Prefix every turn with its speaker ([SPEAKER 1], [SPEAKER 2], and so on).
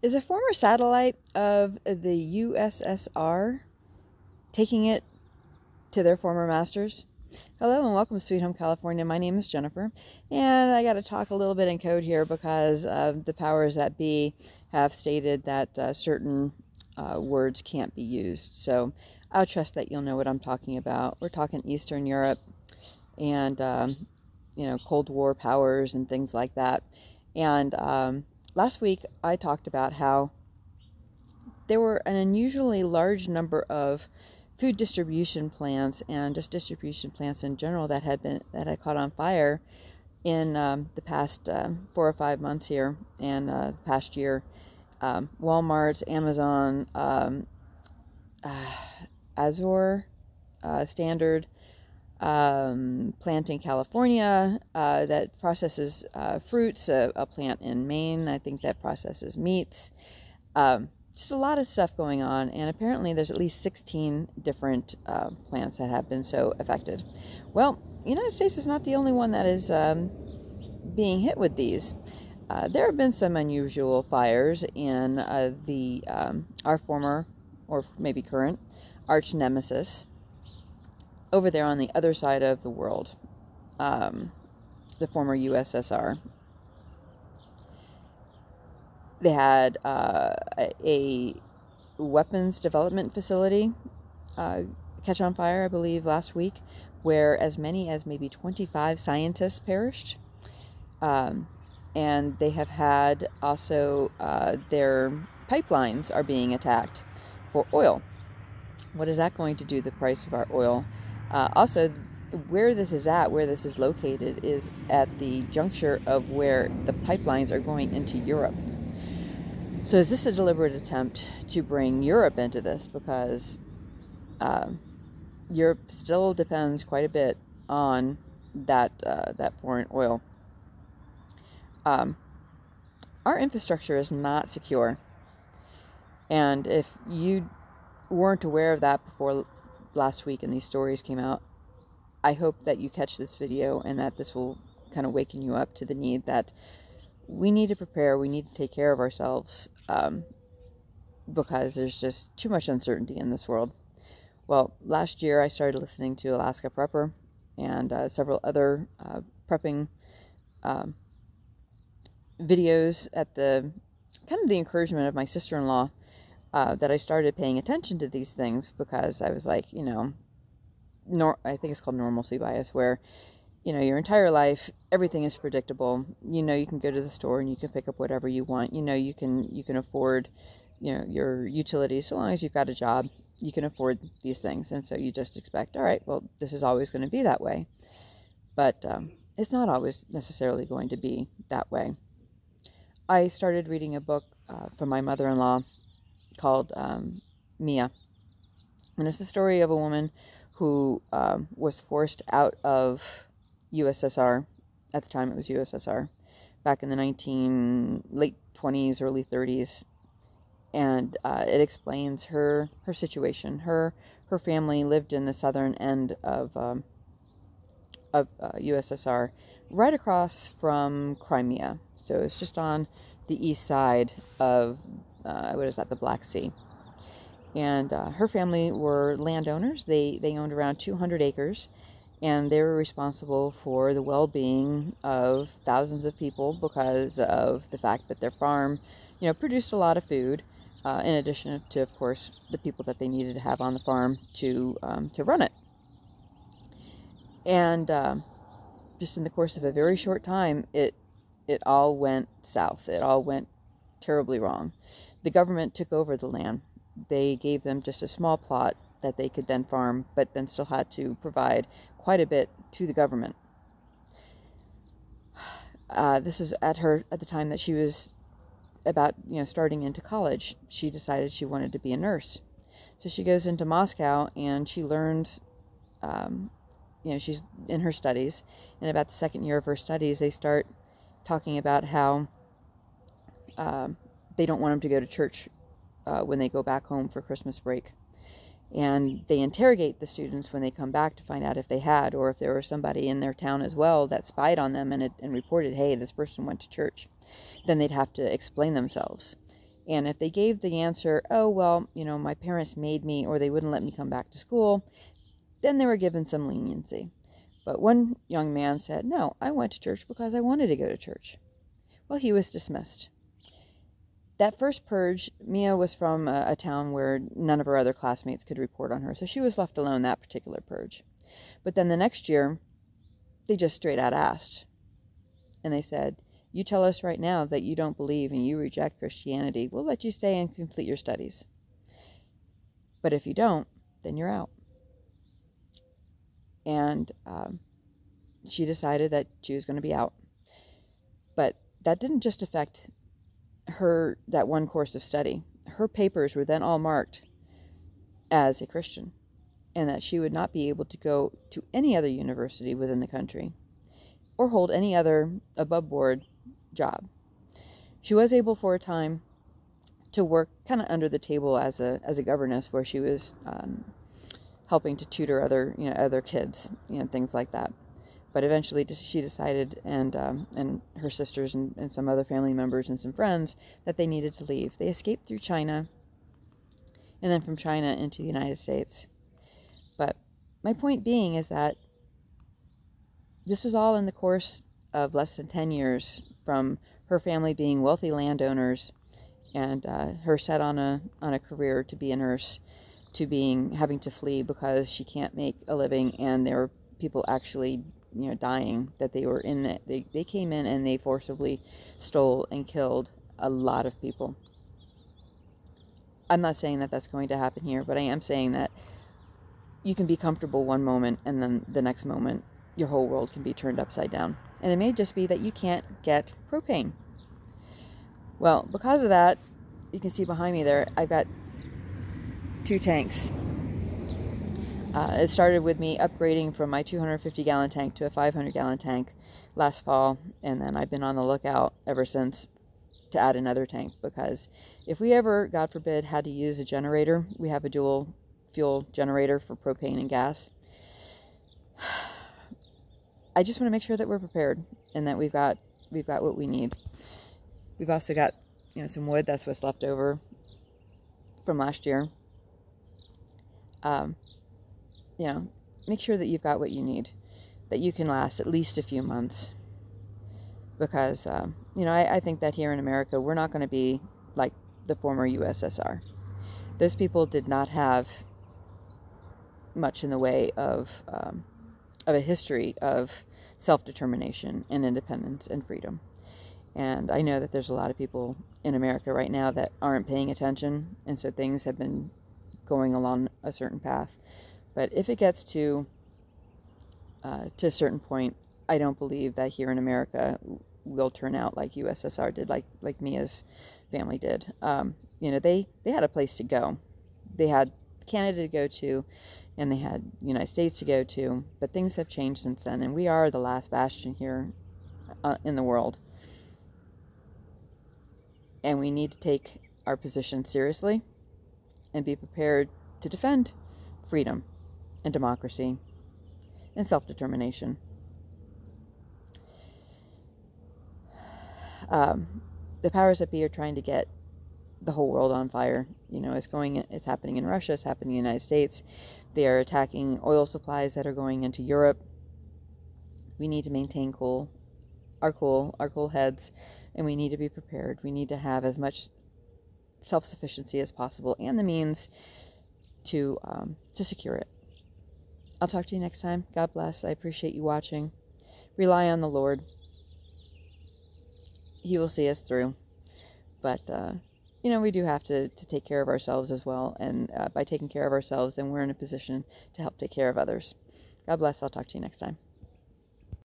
[SPEAKER 1] Is a former satellite of the USSR taking it to their former masters? Hello and welcome to Sweet Home California. My name is Jennifer, and I got to talk a little bit in code here because the powers that be have stated that certain words can't be used. So I'll trust that you'll know what I'm talking about. We're talking Eastern Europe and Cold War powers and things like that. And last week I talked about how there were an unusually large number of food distribution plants and just distribution plants in general that had caught on fire in the past 4 or 5 months here and the past year. Walmart's, Amazon, Azure, Standard, plant in California that processes fruits, a plant in Maine, I think, that processes meats. Just a lot of stuff going on, and apparently there's at least 16 different plants that have been so affected. Well, the United States is not the only one that is being hit with these. There have been some unusual fires in our former, or maybe current, arch nemesis over there on the other side of the world, the former USSR. They had a weapons development facility catch on fire, I believe, last week, where as many as maybe 25 scientists perished. And they have had also their pipelines are being attacked for oil. What is that going to do to the price of our oil? Also, where this is located, is at the juncture of where the pipelines are going into Europe. So is this a deliberate attempt to bring Europe into this? Because Europe still depends quite a bit on that foreign oil. Our infrastructure is not secure. And if you weren't aware of that before last week and these stories came out, I hope that you catch this video and that this will kind of waken you up to the need that we need to prepare, we need to take care of ourselves, because there's just too much uncertainty in this world. Well, last year I started listening to Alaska Prepper and several other prepping videos at the encouragement of my sister-in-law, that I started paying attention to these things, because I was like, I think it's called normalcy bias, where your entire life, everything is predictable. You can go to the store and you can pick up whatever you want. You can afford, your utilities. So long as you've got a job, you can afford these things. And so you just expect, all right, well, this is always going to be that way. But it's not always necessarily going to be that way. I started reading a book from my mother-in-law called Mia. And it's the story of a woman who was forced out of USSR. At the time it was USSR, back in the late 20s, early 30s. And it explains her situation. Her family lived in the southern end of USSR, right across from Crimea. So it's just on the east side of, the Black Sea. And her family were landowners. They owned around 200 acres. And they were responsible for the well-being of thousands of people because of the fact that their farm, produced a lot of food, in addition to, of course, the people that they needed to have on the farm to run it. And just in the course of a very short time, it all went south. It all went terribly wrong. The government took over the land. They gave them just a small plot that they could then farm, but then still had to provide quite a bit to the government. This was at the time that she was about, starting into college. She decided she wanted to be a nurse. So she goes into Moscow and she learns, she's in her studies. And about the second year of her studies, they start talking about how they don't want them to go to church when they go back home for Christmas break. And they interrogate the students when they come back to find out if they had, or if there was somebody in their town as well that spied on them and reported, hey, this person went to church. Then they'd have to explain themselves. And if they gave the answer, oh, well, my parents made me, or they wouldn't let me come back to school, then they were given some leniency. But one young man said, no, I went to church because I wanted to go to church. Well, he was dismissed. That first purge, Mia was from a town where none of her other classmates could report on her, so she was left alone that particular purge. But then the next year, they just straight out asked. And they said, you tell us right now that you don't believe and you reject Christianity. We'll let you stay and complete your studies. But if you don't, then you're out. And she decided that she was going to be out. But that didn't just affect her, that one course of study. Her papers were then all marked as a Christian, and that she would not be able to go to any other university within the country or hold any other above board job. She was able for a time to work kind of under the table as a governess, where she was helping to tutor other kids, things like that. But eventually she decided, and her sisters and some other family members and some friends, that they needed to leave. They escaped through China, and then from China into the United States. But my point being is that this was all in the course of less than 10 years, from her family being wealthy landowners and her set on a career to be a nurse, to having to flee because she can't make a living, and there were people actually dying, that they were in it. They came in and they forcibly stole and killed a lot of people. I'm not saying that that's going to happen here, but I am saying that you can be comfortable one moment and then the next moment your whole world can be turned upside down. And it may just be that you can't get propane. Well, because of that, you can see behind me there, I've got 2 tanks. It started with me upgrading from my 250-gallon tank to a 500-gallon tank last fall, and then I've been on the lookout ever since to add another tank, because if we ever, God forbid, had to use a generator, we have a dual fuel generator for propane and gas. I just want to make sure that we're prepared and that we've got what we need. We've also got some wood. That's what's left over from last year. Make sure that you've got what you need, that you can last at least a few months. Because, I think that here in America, we're not going to be like the former USSR. Those people did not have much in the way of a history of self-determination and independence and freedom. And I know that there's a lot of people in America right now that aren't paying attention, and so things have been going along a certain path. But if it gets to a certain point, I don't believe that here in America will turn out like USSR did, like Mia's family did. They had a place to go. They had Canada to go to, and they had the United States to go to, but things have changed since then, and we are the last bastion here in the world. And we need to take our position seriously and be prepared to defend freedom and democracy and self-determination. The powers that be are trying to get the whole world on fire. It's happening in Russia, it's happening in the United States. They are attacking oil supplies that are going into Europe. We need to maintain our cool heads, and we need to be prepared. We need to have as much self-sufficiency as possible and the means to secure it. I'll talk to you next time. God bless. I appreciate you watching. Rely on the Lord. He will see us through. But, we do have to take care of ourselves as well. And by taking care of ourselves, then we're in a position to help take care of others. God bless. I'll talk to you next time.